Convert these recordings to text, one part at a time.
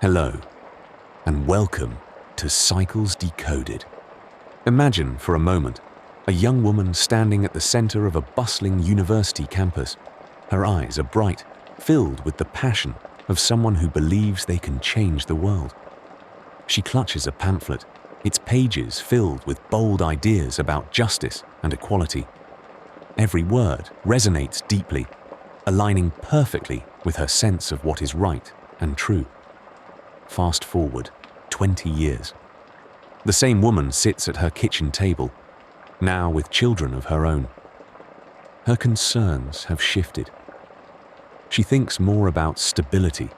Hello, and welcome to Cycles Decoded. Imagine for a moment a young woman standing at the center of a bustling university campus. Her eyes are bright, filled with the passion of someone who believes they can change the world. She clutches a pamphlet, its pages filled with bold ideas about justice and equality. Every word resonates deeply, aligning perfectly with her sense of what is right and true. Fast forward 20 years. The same woman sits at her kitchen table, now with children of her own. Her concerns have shifted. She thinks more about stability,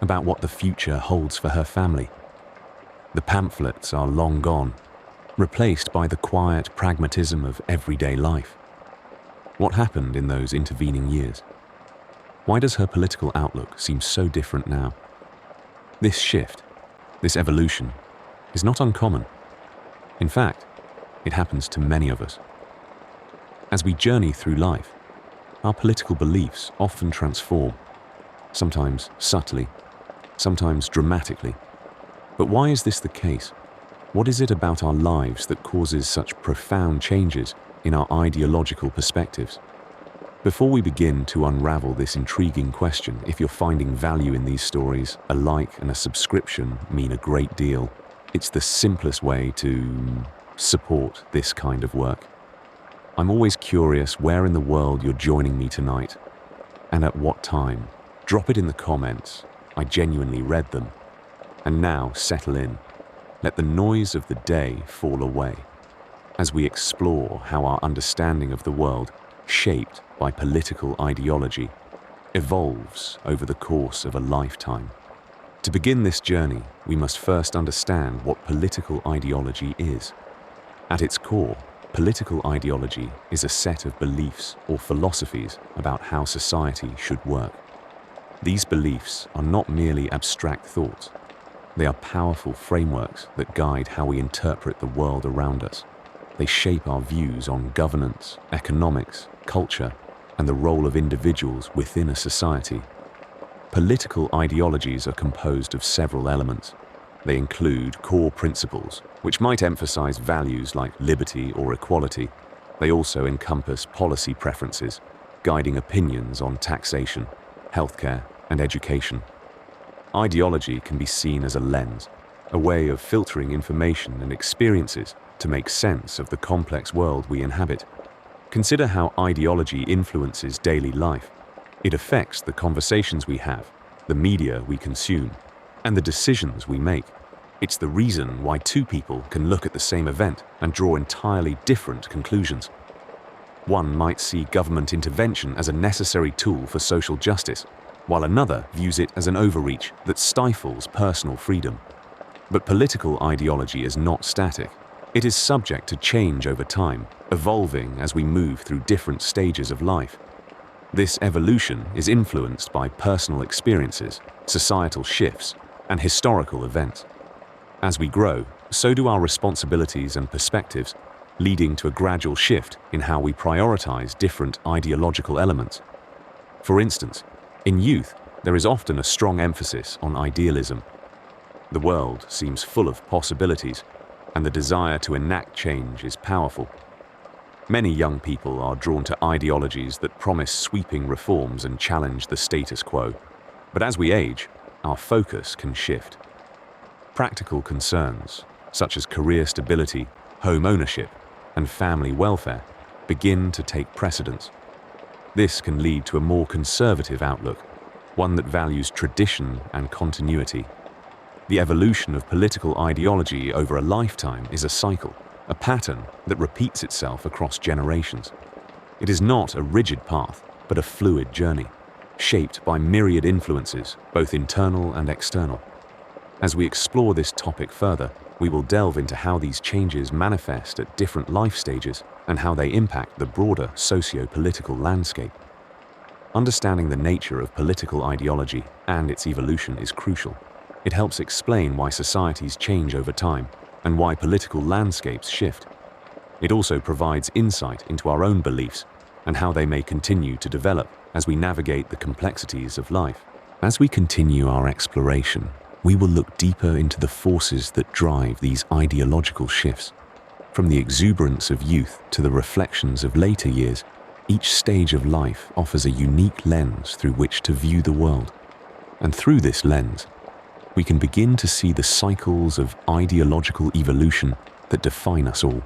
about what the future holds for her family. The pamphlets are long gone, replaced by the quiet pragmatism of everyday life. What happened in those intervening years? Why does her political outlook seem so different now? This shift, this evolution, is not uncommon. In fact, it happens to many of us. As we journey through life, our political beliefs often transform, sometimes subtly, sometimes dramatically. But why is this the case? What is it about our lives that causes such profound changes in our ideological perspectives? Before we begin to unravel this intriguing question, if you're finding value in these stories, a like and a subscription mean a great deal. It's the simplest way to support this kind of work. I'm always curious where in the world you're joining me tonight, and at what time. Drop it in the comments. I genuinely read them. And now settle in. Let the noise of the day fall away as we explore how our understanding of the world, shaped by political ideology, evolves over the course of a lifetime. To begin this journey, we must first understand what political ideology is. At its core, political ideology is a set of beliefs or philosophies about how society should work. These beliefs are not merely abstract thoughts. They are powerful frameworks that guide how we interpret the world around us. They shape our views on governance, economics, culture, and the role of individuals within a society. Political ideologies are composed of several elements. They include core principles, which might emphasize values like liberty or equality. They also encompass policy preferences, guiding opinions on taxation, healthcare, and education. Ideology can be seen as a lens, a way of filtering information and experiences to make sense of the complex world we inhabit. Consider how ideology influences daily life. It affects the conversations we have, the media we consume, and the decisions we make. It's the reason why two people can look at the same event and draw entirely different conclusions. One might see government intervention as a necessary tool for social justice, while another views it as an overreach that stifles personal freedom. But political ideology is not static. It is subject to change over time, evolving as we move through different stages of life. This evolution is influenced by personal experiences, societal shifts, and historical events. As we grow, so do our responsibilities and perspectives, leading to a gradual shift in how we prioritize different ideological elements. For instance, in youth, there is often a strong emphasis on idealism. The world seems full of possibilities, and the desire to enact change is powerful. Many young people are drawn to ideologies that promise sweeping reforms and challenge the status quo. But as we age, our focus can shift. Practical concerns, such as career stability, home ownership, and family welfare, begin to take precedence. This can lead to a more conservative outlook, one that values tradition and continuity. The evolution of political ideology over a lifetime is a cycle, a pattern that repeats itself across generations. It is not a rigid path, but a fluid journey, shaped by myriad influences, both internal and external. As we explore this topic further, we will delve into how these changes manifest at different life stages and how they impact the broader socio-political landscape. Understanding the nature of political ideology and its evolution is crucial. It helps explain why societies change over time and why political landscapes shift. It also provides insight into our own beliefs and how they may continue to develop as we navigate the complexities of life. As we continue our exploration, we will look deeper into the forces that drive these ideological shifts. From the exuberance of youth to the reflections of later years, each stage of life offers a unique lens through which to view the world. And through this lens, we can begin to see the cycles of ideological evolution that define us all.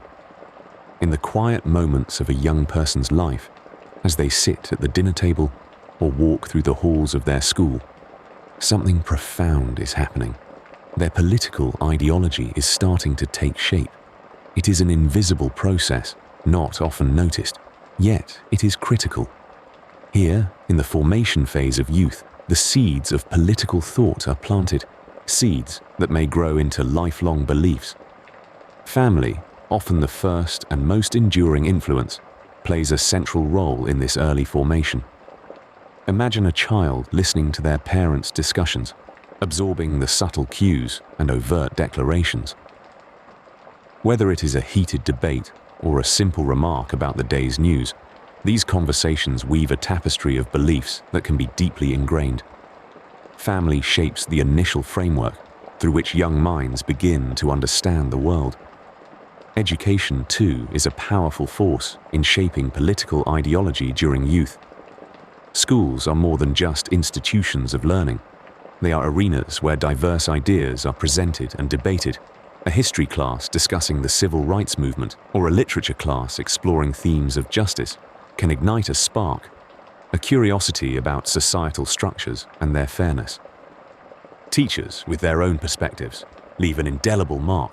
In the quiet moments of a young person's life, as they sit at the dinner table or walk through the halls of their school, something profound is happening. Their political ideology is starting to take shape. It is an invisible process, not often noticed, yet it is critical. Here, in the formation phase of youth, the seeds of political thought are planted, seeds that may grow into lifelong beliefs. Family, often the first and most enduring influence, plays a central role in this early formation. Imagine a child listening to their parents' discussions, absorbing the subtle cues and overt declarations. Whether it is a heated debate or a simple remark about the day's news, these conversations weave a tapestry of beliefs that can be deeply ingrained. Family shapes the initial framework through which young minds begin to understand the world. Education, too, is a powerful force in shaping political ideology during youth. Schools are more than just institutions of learning. They are arenas where diverse ideas are presented and debated. A history class discussing the civil rights movement or a literature class exploring themes of justice can ignite a spark, a curiosity about societal structures and their fairness. Teachers, with their own perspectives, leave an indelible mark,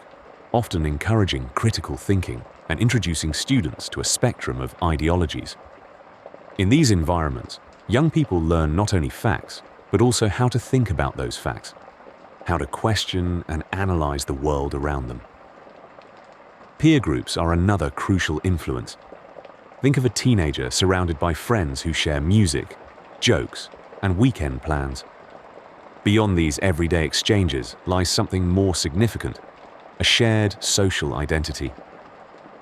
often encouraging critical thinking and introducing students to a spectrum of ideologies. In these environments, young people learn not only facts, but also how to think about those facts, how to question and analyze the world around them. Peer groups are another crucial influence. Think of a teenager surrounded by friends who share music, jokes, and weekend plans. Beyond these everyday exchanges lies something more significant, a shared social identity.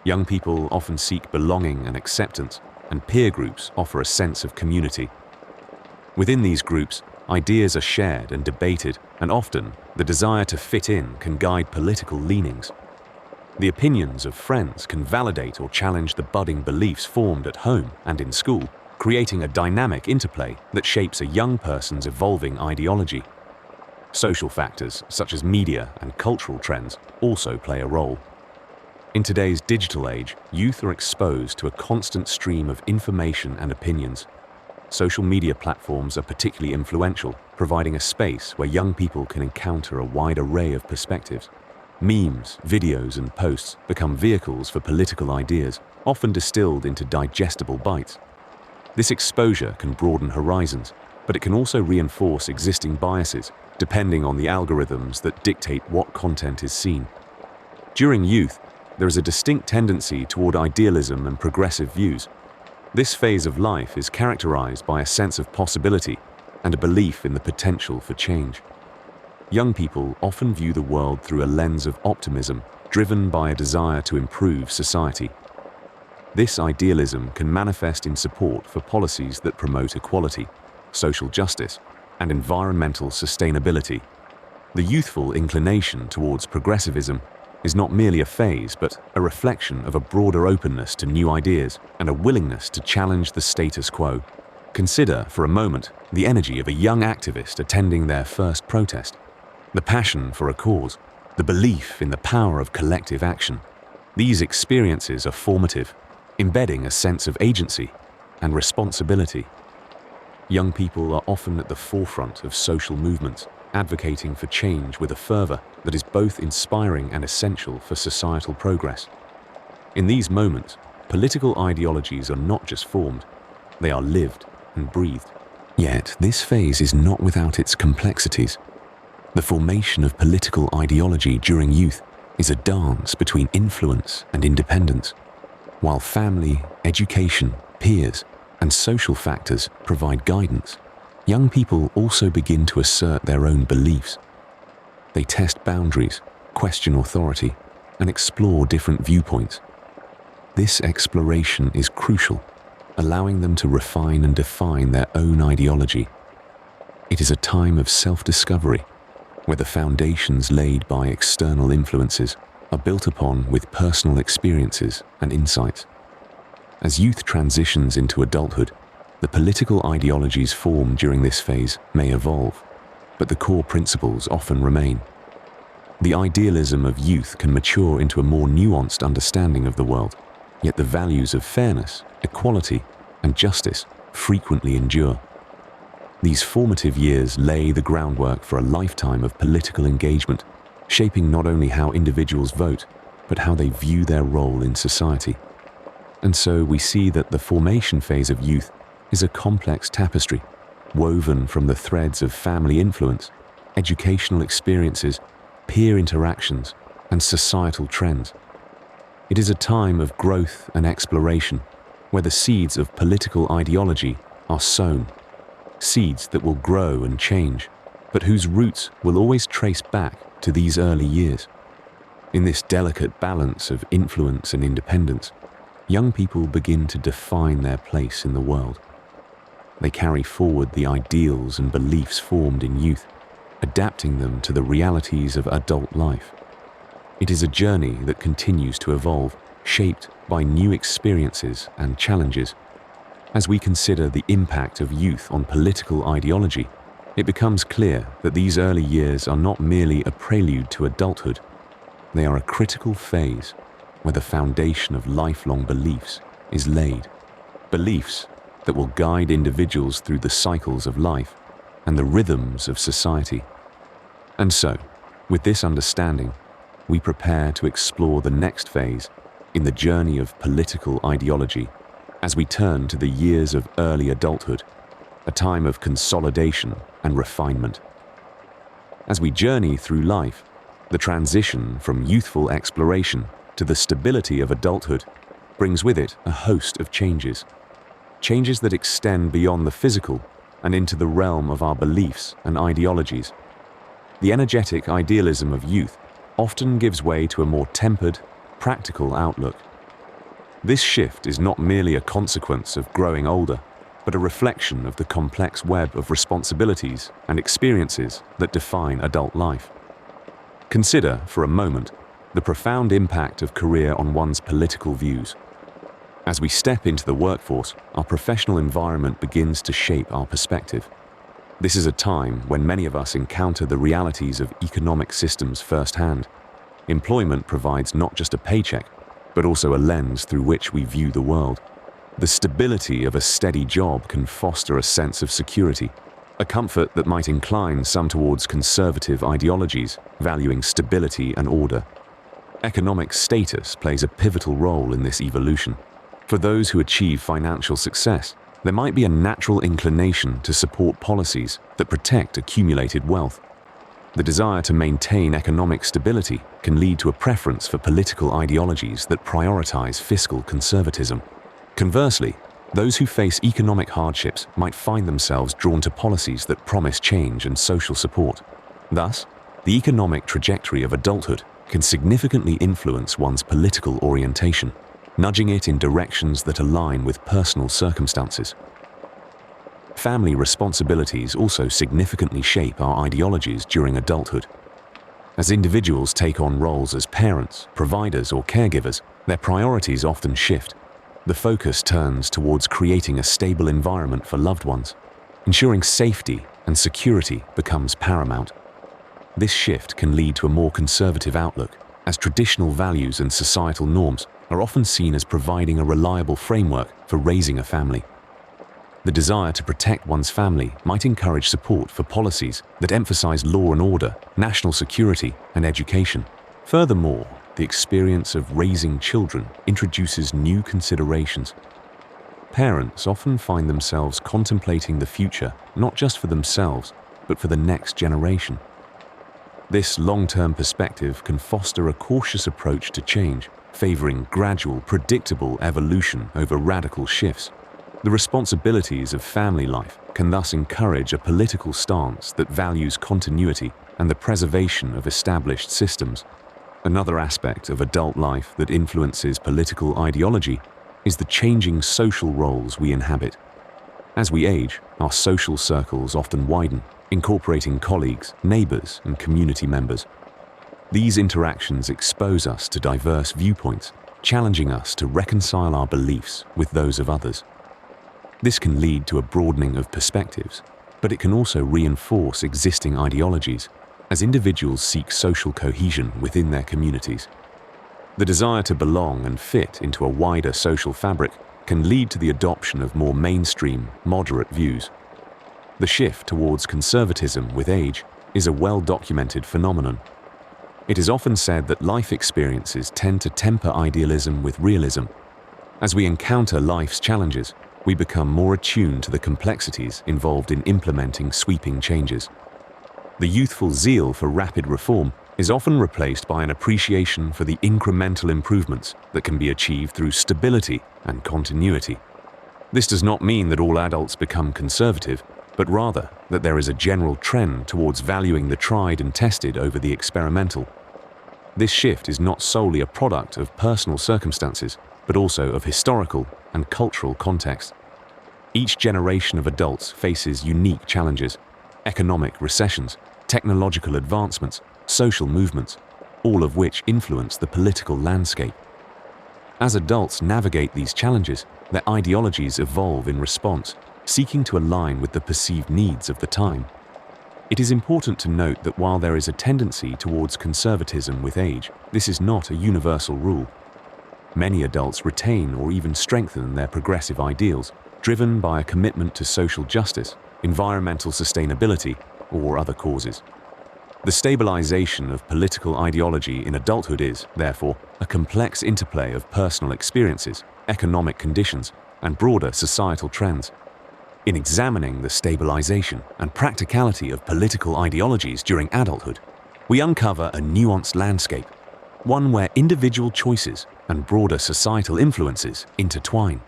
Young people often seek belonging and acceptance, and peer groups offer a sense of community. Within these groups, ideas are shared and debated, and often the desire to fit in can guide political leanings. The opinions of friends can validate or challenge the budding beliefs formed at home and in school, creating a dynamic interplay that shapes a young person's evolving ideology. Social factors such as media and cultural trends also play a role. In today's digital age, youth are exposed to a constant stream of information and opinions. Social media platforms are particularly influential, providing a space where young people can encounter a wide array of perspectives. Memes, videos, and posts become vehicles for political ideas, often distilled into digestible bites. This exposure can broaden horizons, but it can also reinforce existing biases, depending on the algorithms that dictate what content is seen. During youth, there is a distinct tendency toward idealism and progressive views. This phase of life is characterized by a sense of possibility and a belief in the potential for change. Young people often view the world through a lens of optimism, driven by a desire to improve society. This idealism can manifest in support for policies that promote equality, social justice, and environmental sustainability. The youthful inclination towards progressivism is not merely a phase, but a reflection of a broader openness to new ideas and a willingness to challenge the status quo. Consider, for a moment, the energy of a young activist attending their first protest, the passion for a cause, the belief in the power of collective action. These experiences are formative, embedding a sense of agency and responsibility. Young people are often at the forefront of social movements, advocating for change with a fervor that is both inspiring and essential for societal progress. In these moments, political ideologies are not just formed, they are lived and breathed. Yet, this phase is not without its complexities. The formation of political ideology during youth is a dance between influence and independence. While family, education, peers, and social factors provide guidance, young people also begin to assert their own beliefs. They test boundaries, question authority, and explore different viewpoints. This exploration is crucial, allowing them to refine and define their own ideology. It is a time of self-discovery, where the foundations laid by external influences are built upon with personal experiences and insights. As youth transitions into adulthood, the political ideologies formed during this phase may evolve, but the core principles often remain. The idealism of youth can mature into a more nuanced understanding of the world, yet the values of fairness, equality, and justice frequently endure. These formative years lay the groundwork for a lifetime of political engagement, shaping not only how individuals vote, but how they view their role in society. And so we see that the formation phase of youth is a complex tapestry, woven from the threads of family influence, educational experiences, peer interactions, and societal trends. It is a time of growth and exploration, where the seeds of political ideology are sown, seeds that will grow and change, but whose roots will always trace back to these early years. In this delicate balance of influence and independence, young people begin to define their place in the world. They carry forward the ideals and beliefs formed in youth, adapting them to the realities of adult life. It is a journey that continues to evolve, shaped by new experiences and challenges. As we consider the impact of youth on political ideology, it becomes clear that these early years are not merely a prelude to adulthood. They are a critical phase where the foundation of lifelong beliefs is laid. Beliefs that will guide individuals through the cycles of life and the rhythms of society. And so, with this understanding, we prepare to explore the next phase in the journey of political ideology as we turn to the years of early adulthood, a time of consolidation and refinement. As we journey through life, the transition from youthful exploration to the stability of adulthood brings with it a host of changes that extend beyond the physical and into the realm of our beliefs and ideologies. The energetic idealism of youth often gives way to a more tempered, practical outlook. This shift is not merely a consequence of growing older, but a reflection of the complex web of responsibilities and experiences that define adult life. Consider, for a moment, the profound impact of career on one's political views. As we step into the workforce, our professional environment begins to shape our perspective. This is a time when many of us encounter the realities of economic systems firsthand. Employment provides not just a paycheck, but also a lens through which we view the world. The stability of a steady job can foster a sense of security, a comfort that might incline some towards conservative ideologies, valuing stability and order. Economic status plays a pivotal role in this evolution. For those who achieve financial success, there might be a natural inclination to support policies that protect accumulated wealth. The desire to maintain economic stability can lead to a preference for political ideologies that prioritize fiscal conservatism. Conversely, those who face economic hardships might find themselves drawn to policies that promise change and social support. Thus, the economic trajectory of adulthood can significantly influence one's political orientation, nudging it in directions that align with personal circumstances. Family responsibilities also significantly shape our ideologies during adulthood. As individuals take on roles as parents, providers, or caregivers, their priorities often shift. The focus turns towards creating a stable environment for loved ones. Ensuring safety and security becomes paramount. This shift can lead to a more conservative outlook, as traditional values and societal norms are often seen as providing a reliable framework for raising a family. The desire to protect one's family might encourage support for policies that emphasize law and order, national security, and education. Furthermore, the experience of raising children introduces new considerations. Parents often find themselves contemplating the future not just for themselves, but for the next generation. This long-term perspective can foster a cautious approach to change, favoring gradual, predictable evolution over radical shifts. The responsibilities of family life can thus encourage a political stance that values continuity and the preservation of established systems. Another aspect of adult life that influences political ideology is the changing social roles we inhabit. As we age, our social circles often widen, incorporating colleagues, neighbors, and community members. These interactions expose us to diverse viewpoints, challenging us to reconcile our beliefs with those of others. This can lead to a broadening of perspectives, but it can also reinforce existing ideologies as individuals seek social cohesion within their communities. The desire to belong and fit into a wider social fabric can lead to the adoption of more mainstream, moderate views. The shift towards conservatism with age is a well-documented phenomenon. It is often said that life experiences tend to temper idealism with realism. As we encounter life's challenges, we become more attuned to the complexities involved in implementing sweeping changes. The youthful zeal for rapid reform is often replaced by an appreciation for the incremental improvements that can be achieved through stability and continuity. This does not mean that all adults become conservative, but rather that there is a general trend towards valuing the tried and tested over the experimental. This shift is not solely a product of personal circumstances, but also of historical and cultural context. Each generation of adults faces unique challenges: economic recessions, technological advancements, social movements, all of which influence the political landscape. As adults navigate these challenges, their ideologies evolve in response, seeking to align with the perceived needs of the time. It is important to note that while there is a tendency towards conservatism with age, this is not a universal rule. Many adults retain or even strengthen their progressive ideals, driven by a commitment to social justice, environmental sustainability, or other causes. The stabilization of political ideology in adulthood is, therefore, a complex interplay of personal experiences, economic conditions, and broader societal trends. In examining the stabilization and practicality of political ideologies during adulthood, we uncover a nuanced landscape, one where individual choices and broader societal influences intertwine.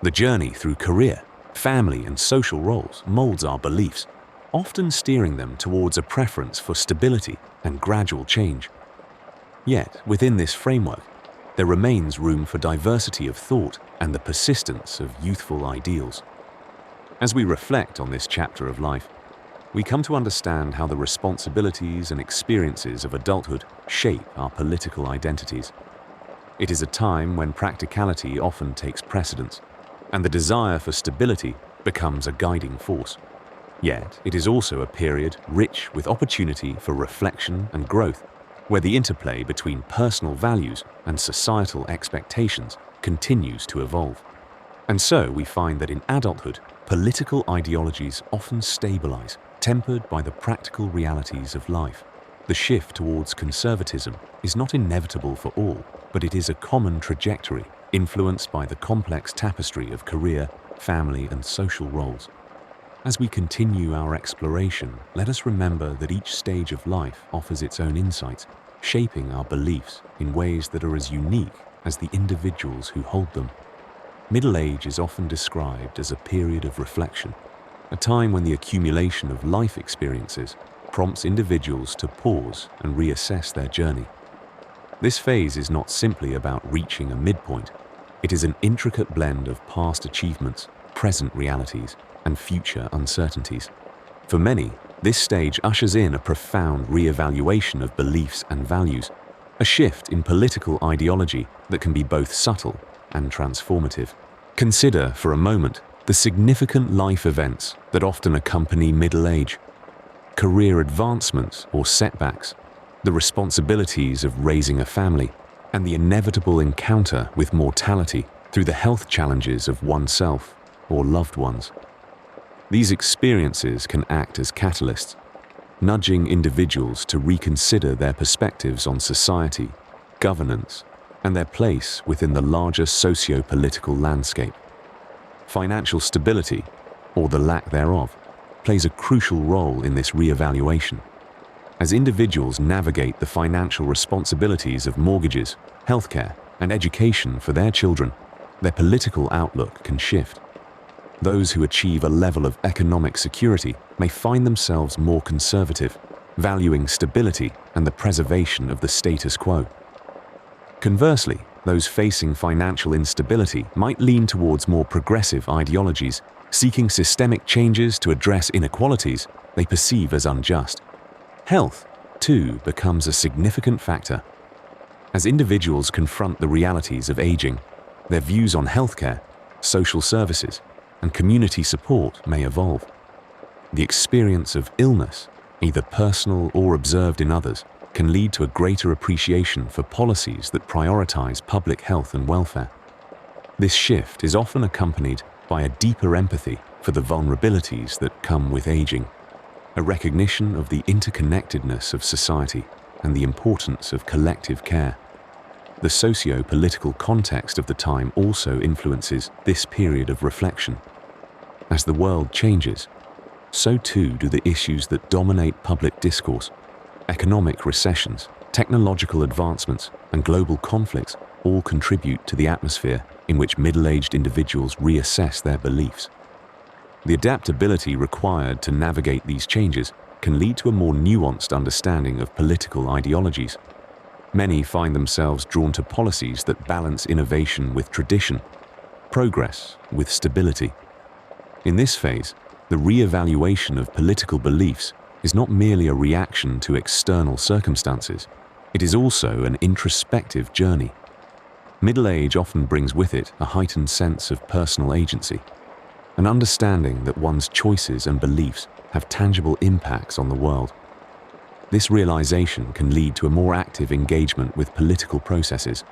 The journey through career, family, and social roles molds our beliefs, often steering them towards a preference for stability and gradual change. Yet, within this framework, there remains room for diversity of thought and the persistence of youthful ideals. As we reflect on this chapter of life, we come to understand how the responsibilities and experiences of adulthood shape our political identities. It is a time when practicality often takes precedence, and the desire for stability becomes a guiding force. Yet, it is also a period rich with opportunity for reflection and growth, where the interplay between personal values and societal expectations continues to evolve. And so we find that in adulthood, political ideologies often stabilize, tempered by the practical realities of life. The shift towards conservatism is not inevitable for all, but it is a common trajectory influenced by the complex tapestry of career, family, and social roles. As we continue our exploration, let us remember that each stage of life offers its own insights, shaping our beliefs in ways that are as unique as the individuals who hold them. Middle age is often described as a period of reflection, a time when the accumulation of life experiences prompts individuals to pause and reassess their journey. This phase is not simply about reaching a midpoint. It is an intricate blend of past achievements, present realities, and future uncertainties. For many, this stage ushers in a profound reevaluation of beliefs and values, a shift in political ideology that can be both subtle and transformative. Consider, for a moment, the significant life events that often accompany middle age: career advancements or setbacks, the responsibilities of raising a family, and the inevitable encounter with mortality through the health challenges of oneself or loved ones. These experiences can act as catalysts, nudging individuals to reconsider their perspectives on society, governance, and their place within the larger socio-political landscape. Financial stability, or the lack thereof, plays a crucial role in this reevaluation. As individuals navigate the financial responsibilities of mortgages, healthcare, and education for their children, their political outlook can shift. Those who achieve a level of economic security may find themselves more conservative, valuing stability and the preservation of the status quo. Conversely, those facing financial instability might lean towards more progressive ideologies, seeking systemic changes to address inequalities they perceive as unjust. Health, too, becomes a significant factor. As individuals confront the realities of aging, their views on healthcare, social services, and community support may evolve. The experience of illness, either personal or observed in others, can lead to a greater appreciation for policies that prioritize public health and welfare. This shift is often accompanied by a deeper empathy for the vulnerabilities that come with aging, a recognition of the interconnectedness of society and the importance of collective care. The socio-political context of the time also influences this period of reflection. As the world changes, so too do the issues that dominate public discourse. Economic recessions, technological advancements, and global conflicts all contribute to the atmosphere in which middle-aged individuals reassess their beliefs. The adaptability required to navigate these changes can lead to a more nuanced understanding of political ideologies. Many find themselves drawn to policies that balance innovation with tradition, progress with stability. In this phase, the reevaluation of political beliefs is not merely a reaction to external circumstances, it is also an introspective journey. Middle age often brings with it a heightened sense of personal agency, an understanding that one's choices and beliefs have tangible impacts on the world. This realization can lead to a more active engagement with political processes.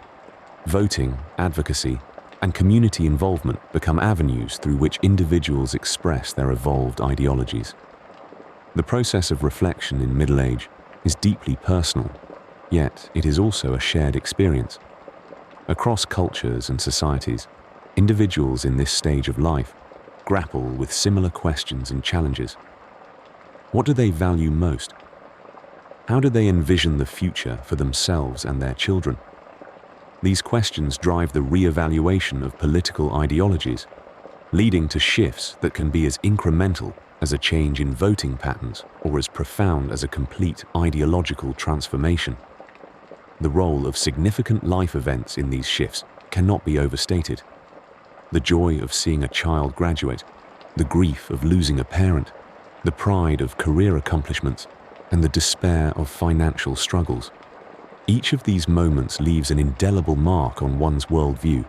Voting, advocacy, and community involvement become avenues through which individuals express their evolved ideologies. The process of reflection in middle age is deeply personal, yet it is also a shared experience. Across cultures and societies, individuals in this stage of life grapple with similar questions and challenges. What do they value most? How do they envision the future for themselves and their children? These questions drive the reevaluation of political ideologies, leading to shifts that can be as incremental as a change in voting patterns or as profound as a complete ideological transformation. The role of significant life events in these shifts cannot be overstated. The joy of seeing a child graduate, the grief of losing a parent, the pride of career accomplishments, and the despair of financial struggles. Each of these moments leaves an indelible mark on one's worldview.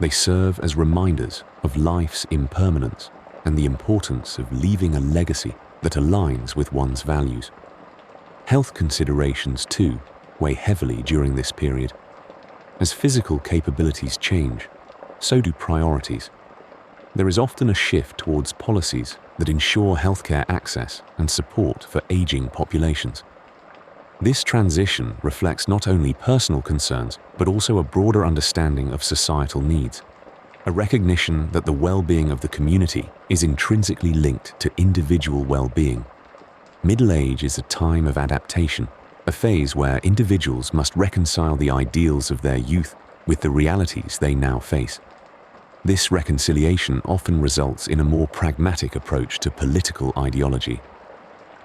They serve as reminders of life's impermanence and the importance of leaving a legacy that aligns with one's values. Health considerations, too, weigh heavily during this period. As physical capabilities change, so do priorities. There is often a shift towards policies that ensure healthcare access and support for aging populations. This transition reflects not only personal concerns, but also a broader understanding of societal needs, a recognition that the well-being of the community is intrinsically linked to individual well-being. Middle age is a time of adaptation, a phase where individuals must reconcile the ideals of their youth with the realities they now face. This reconciliation often results in a more pragmatic approach to political ideology.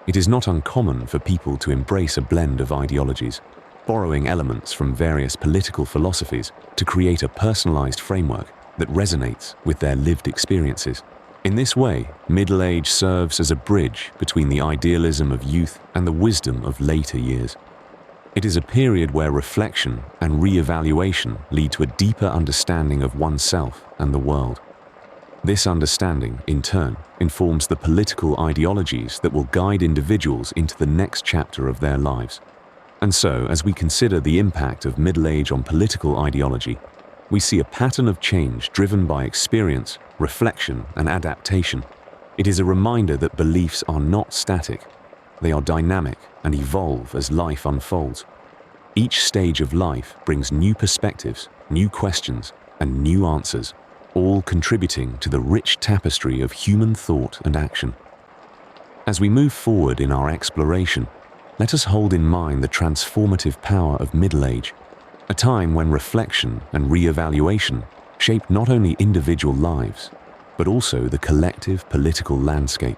It is not uncommon for people to embrace a blend of ideologies, borrowing elements from various political philosophies to create a personalized framework that resonates with their lived experiences. In this way, middle age serves as a bridge between the idealism of youth and the wisdom of later years. It is a period where reflection and reevaluation lead to a deeper understanding of oneself and the world. This understanding, in turn, informs the political ideologies that will guide individuals into the next chapter of their lives. And so, as we consider the impact of middle age on political ideology, we see a pattern of change driven by experience, reflection, and adaptation. It is a reminder that beliefs are not static. They are dynamic and evolve as life unfolds. Each stage of life brings new perspectives, new questions, and new answers, all contributing to the rich tapestry of human thought and action. As we move forward in our exploration, let us hold in mind the transformative power of middle age, a time when reflection and reevaluation shape not only individual lives, but also the collective political landscape.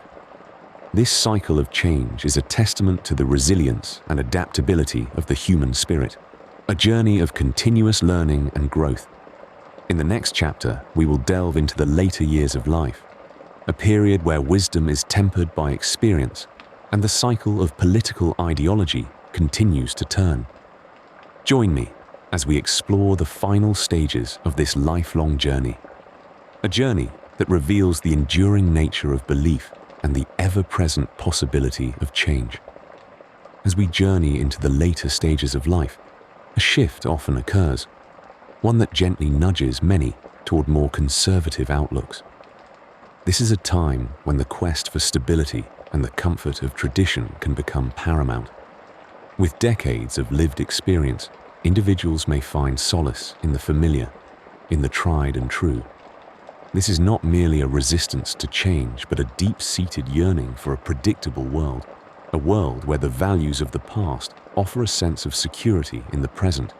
This cycle of change is a testament to the resilience and adaptability of the human spirit, a journey of continuous learning and growth. In the next chapter, we will delve into the later years of life, a period where wisdom is tempered by experience and the cycle of political ideology continues to turn. Join me as we explore the final stages of this lifelong journey, a journey that reveals the enduring nature of belief and the ever-present possibility of change. As we journey into the later stages of life, a shift often occurs, one that gently nudges many toward more conservative outlooks. This is a time when the quest for stability and the comfort of tradition can become paramount. With decades of lived experience, individuals may find solace in the familiar, in the tried and true. This is not merely a resistance to change, but a deep-seated yearning for a predictable world, a world where the values of the past offer a sense of security in the present.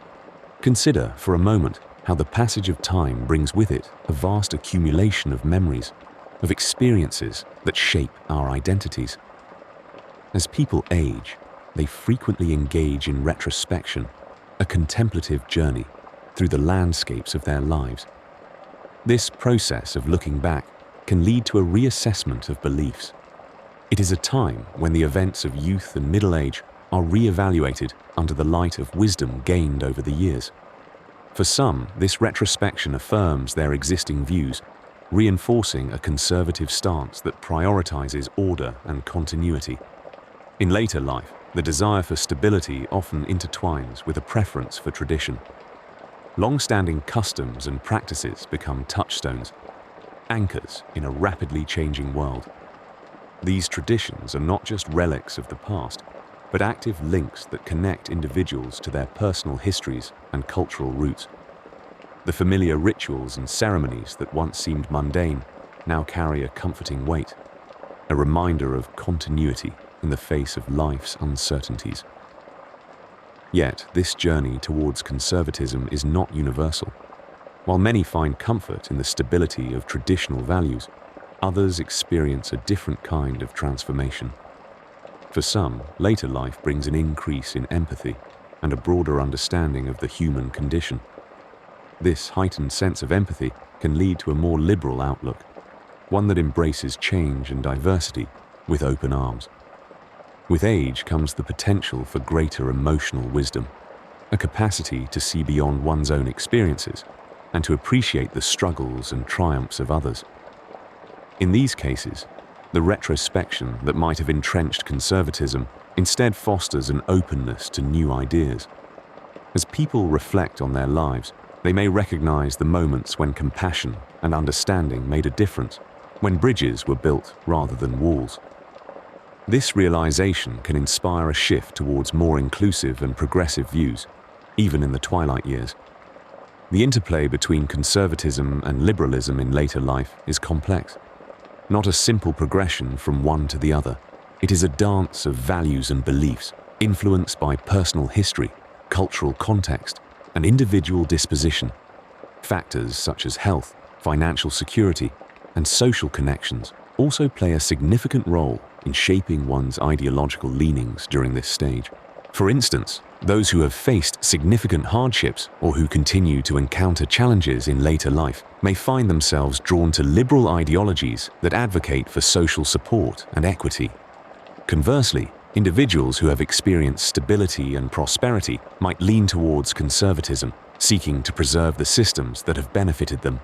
Consider for a moment how the passage of time brings with it a vast accumulation of memories, of experiences that shape our identities. As people age, they frequently engage in retrospection, a contemplative journey through the landscapes of their lives. This process of looking back can lead to a reassessment of beliefs. It is a time when the events of youth and middle age are reevaluated under the light of wisdom gained over the years. For some, this retrospection affirms their existing views, reinforcing a conservative stance that prioritizes order and continuity. In later life, the desire for stability often intertwines with a preference for tradition. Long-standing customs and practices become touchstones, anchors in a rapidly changing world. These traditions are not just relics of the past, but active links that connect individuals to their personal histories and cultural roots. The familiar rituals and ceremonies that once seemed mundane now carry a comforting weight, a reminder of continuity in the face of life's uncertainties. Yet, this journey towards conservatism is not universal. While many find comfort in the stability of traditional values, others experience a different kind of transformation. For some, later life brings an increase in empathy and a broader understanding of the human condition. This heightened sense of empathy can lead to a more liberal outlook, one that embraces change and diversity with open arms. With age comes the potential for greater emotional wisdom, a capacity to see beyond one's own experiences and to appreciate the struggles and triumphs of others. In these cases, the retrospection that might have entrenched conservatism instead fosters an openness to new ideas. As people reflect on their lives, they may recognize the moments when compassion and understanding made a difference, when bridges were built rather than walls. This realization can inspire a shift towards more inclusive and progressive views, even in the twilight years. The interplay between conservatism and liberalism in later life is complex. Not a simple progression from one to the other. It is a dance of values and beliefs, influenced by personal history, cultural context, and individual disposition. Factors such as health, financial security, and social connections also play a significant role in shaping one's ideological leanings during this stage. For instance, those who have faced significant hardships or who continue to encounter challenges in later life may find themselves drawn to liberal ideologies that advocate for social support and equity. Conversely, individuals who have experienced stability and prosperity might lean towards conservatism, seeking to preserve the systems that have benefited them.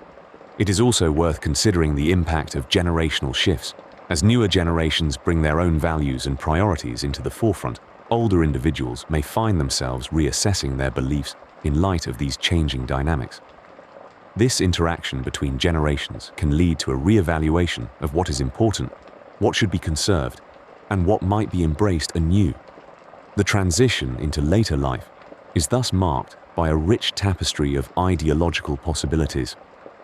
It is also worth considering the impact of generational shifts. As newer generations bring their own values and priorities into the forefront, older individuals may find themselves reassessing their beliefs in light of these changing dynamics. This interaction between generations can lead to a reevaluation of what is important, what should be conserved, and what might be embraced anew. The transition into later life is thus marked by a rich tapestry of ideological possibilities.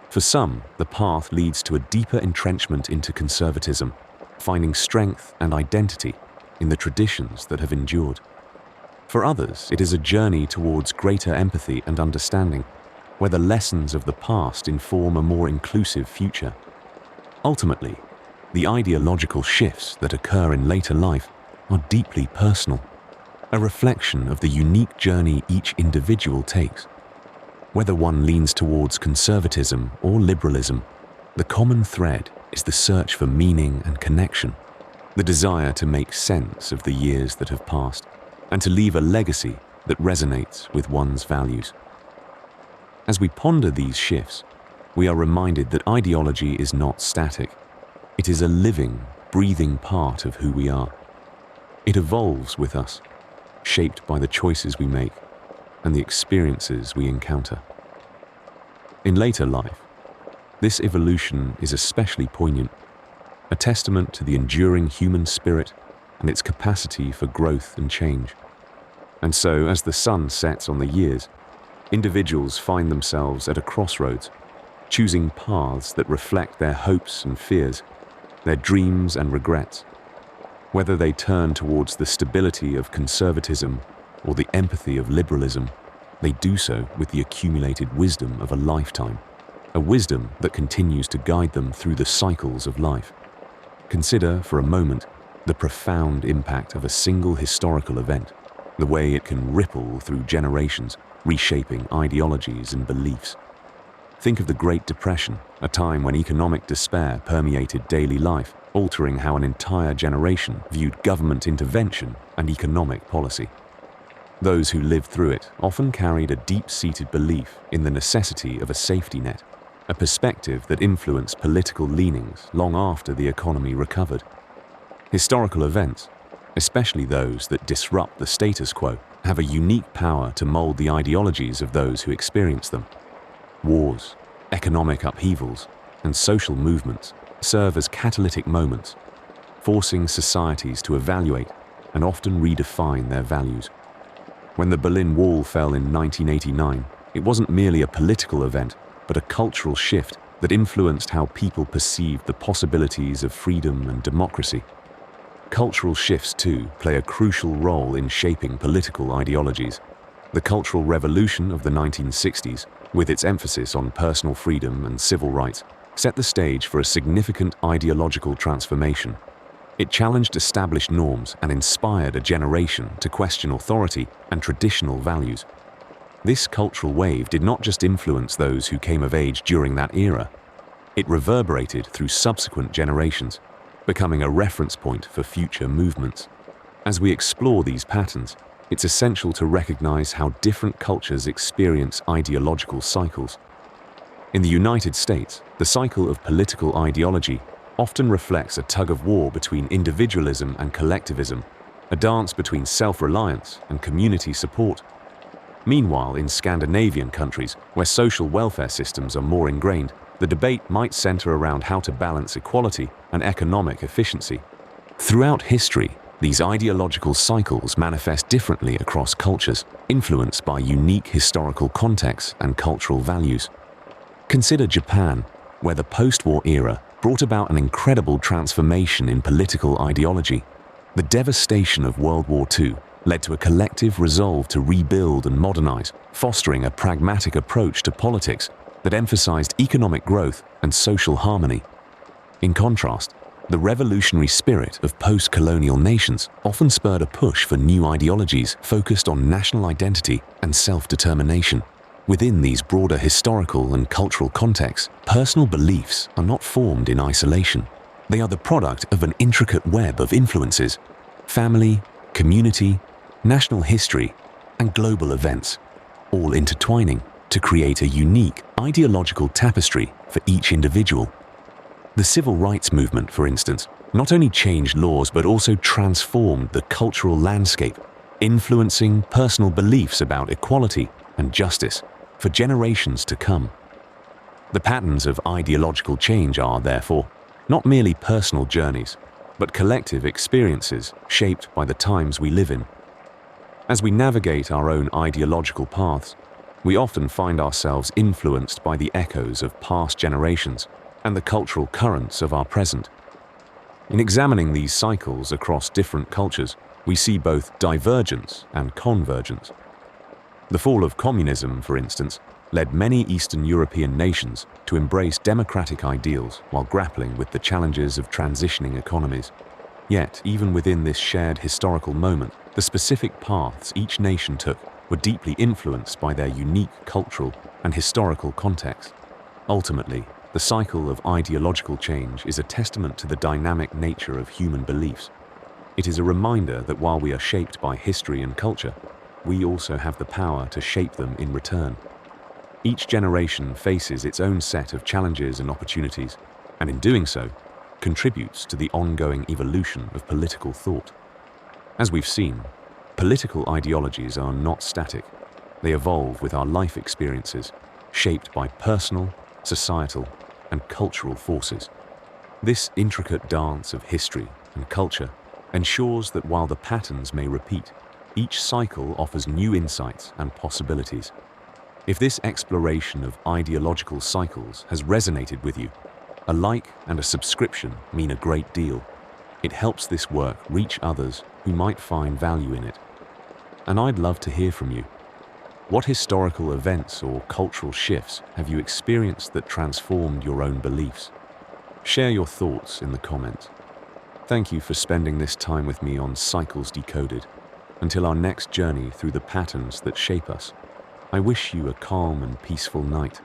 For some, the path leads to a deeper entrenchment into conservatism, finding strength and identity in the traditions that have endured. For others, it is a journey towards greater empathy and understanding, where the lessons of the past inform a more inclusive future. Ultimately, the ideological shifts that occur in later life are deeply personal, a reflection of the unique journey each individual takes. Whether one leans towards conservatism or liberalism, the common thread is the search for meaning and connection, the desire to make sense of the years that have passed, and to leave a legacy that resonates with one's values. As we ponder these shifts, we are reminded that ideology is not static. It is a living, breathing part of who we are. It evolves with us, shaped by the choices we make and the experiences we encounter. In later life, this evolution is especially poignant, a testament to the enduring human spirit and its capacity for growth and change. And so, as the sun sets on the years, individuals find themselves at a crossroads, choosing paths that reflect their hopes and fears, their dreams and regrets. Whether they turn towards the stability of conservatism or the empathy of liberalism, they do so with the accumulated wisdom of a lifetime, a wisdom that continues to guide them through the cycles of life. Consider for a moment the profound impact of a single historical event, the way it can ripple through generations, reshaping ideologies and beliefs. Think of the Great Depression, a time when economic despair permeated daily life, altering how an entire generation viewed government intervention and economic policy. Those who lived through it often carried a deep-seated belief in the necessity of a safety net, a perspective that influenced political leanings long after the economy recovered. Historical events, especially those that disrupt the status quo, have a unique power to mold the ideologies of those who experience them. Wars, economic upheavals, and social movements serve as catalytic moments, forcing societies to evaluate and often redefine their values. When the Berlin Wall fell in 1989, it wasn't merely a political event, but a cultural shift that influenced how people perceived the possibilities of freedom and democracy. Cultural shifts, too, play a crucial role in shaping political ideologies. The Cultural Revolution of the 1960s, with its emphasis on personal freedom and civil rights, set the stage for a significant ideological transformation. It challenged established norms and inspired a generation to question authority and traditional values. This cultural wave did not just influence those who came of age during that era. It reverberated through subsequent generations, becoming a reference point for future movements. As we explore these patterns, it's essential to recognize how different cultures experience ideological cycles. In the United States, the cycle of political ideology often reflects a tug-of-war between individualism and collectivism, a dance between self-reliance and community support. Meanwhile, in Scandinavian countries, where social welfare systems are more ingrained, the debate might center around how to balance equality and economic efficiency. Throughout history, these ideological cycles manifest differently across cultures, influenced by unique historical contexts and cultural values. Consider Japan, where the post-war era brought about an incredible transformation in political ideology. The devastation of World War II led to a collective resolve to rebuild and modernize, fostering a pragmatic approach to politics that emphasized economic growth and social harmony. In contrast, the revolutionary spirit of post-colonial nations often spurred a push for new ideologies focused on national identity and self-determination. Within these broader historical and cultural contexts, personal beliefs are not formed in isolation. They are the product of an intricate web of influences: family, community, national history, and global events, all intertwining to create a unique ideological tapestry for each individual. The civil rights movement, for instance, not only changed laws but also transformed the cultural landscape, influencing personal beliefs about equality and justice for generations to come. The patterns of ideological change are, therefore, not merely personal journeys, but collective experiences shaped by the times we live in. As we navigate our own ideological paths, we often find ourselves influenced by the echoes of past generations and the cultural currents of our present. In examining these cycles across different cultures, we see both divergence and convergence. The fall of communism, for instance, led many Eastern European nations to embrace democratic ideals while grappling with the challenges of transitioning economies. Yet, even within this shared historical moment, the specific paths each nation took were deeply influenced by their unique cultural and historical context. Ultimately, the The cycle of ideological change is a testament to the dynamic nature of human beliefs. It is a reminder that while we are shaped by history and culture, we also have the power to shape them in return. Each generation faces its own set of challenges and opportunities, and in doing so, contributes to the ongoing evolution of political thought. As we've seen, political ideologies are not static. They evolve with our life experiences, shaped by personal, societal, and cultural forces. This intricate dance of history and culture ensures that while the patterns may repeat, each cycle offers new insights and possibilities. If this exploration of ideological cycles has resonated with you, a like and a subscription mean a great deal. It helps this work reach others who might find value in it. And I'd love to hear from you. What historical events or cultural shifts have you experienced that transformed your own beliefs? Share your thoughts in the comments. Thank you for spending this time with me on Cycles Decoded. Until our next journey through the patterns that shape us, I wish you a calm and peaceful night.